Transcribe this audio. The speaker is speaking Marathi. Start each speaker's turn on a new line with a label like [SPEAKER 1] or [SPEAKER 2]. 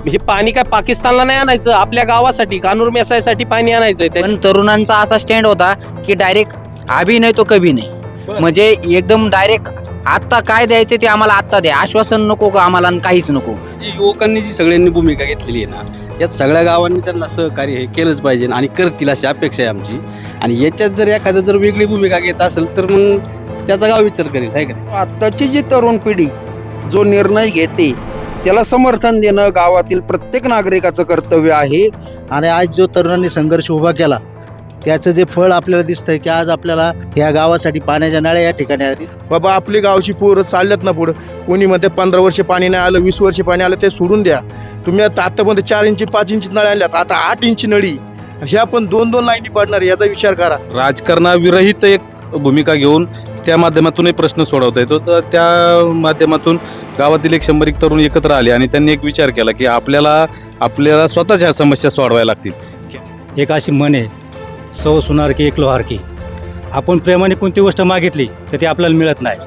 [SPEAKER 1] हे पाणी काय पाकिस्तानला नाही आणायचं, आपल्या गावासाठी कानूर मेसायसाठी पाणी आणायचंय.
[SPEAKER 2] पण तरुणांचा असा स्टँड होता की डायरेक्ट अभी नाही तो कभी नाही, म्हणजे एकदम डायरेक्ट आत्ता काय द्यायचं ते आम्हाला आत्ता द्या, आश्वासन नको का आम्हाला आणि काहीच नको.
[SPEAKER 3] जी युवकांनी जी सगळ्यांनी भूमिका घेतलेली आहे ना, यात सगळ्या गावांनी त्यांना सहकार्य हे केलंच पाहिजे आणि करतील अशी अपेक्षा आहे आमची. आणि याच्यात जर एखादं जर वेगळी भूमिका घेत असेल तर मग त्याचा गाव विचार करेल, आहे का नाही?
[SPEAKER 4] आत्ताची जी तरुण पिढी जो निर्णय घेते त्याला समर्थन देणं गावातील प्रत्येक नागरिकाचं कर्तव्य आहे.
[SPEAKER 5] आणि आज जो तरुणांनी संघर्ष उभा केला त्याचं जे फळ आपल्याला दिसतंय की आज आपल्याला या गावासाठी पाण्याच्या नळ्या या ठिकाणी आहेत.
[SPEAKER 6] बाबा आपली गावची पोरं चालल्यात ना पुढं, कोणी म्हणते 15 वर्ष पाणी नाही आलं, 20 वर्ष पाणी आलं, ते सोडून द्या. तुम्ही आतापर्यंत 4 इंची 5 इंची नळ्या आणल्यात, आता 8 इंची नळी, ह्या पण 2-2 लाईनी पडणार, याचा विचार करा.
[SPEAKER 7] राजकारणाविरहित एक भूमिका घेऊन त्या माध्यमातूनही प्रश्न सोडवता येतो. तर त्या माध्यमातून गावातील 100 तरुण एकत्र आले आणि त्यांनी एक विचार केला की आपल्याला स्वतःच्या समस्या सोडवायला लागतील.
[SPEAKER 8] एक अशी म्हण आहे, सौ सुनार की एक लोहार की. आपण प्रेमाने कोणती गोष्ट मागितली तर ती आपल्याला मिळत नाही,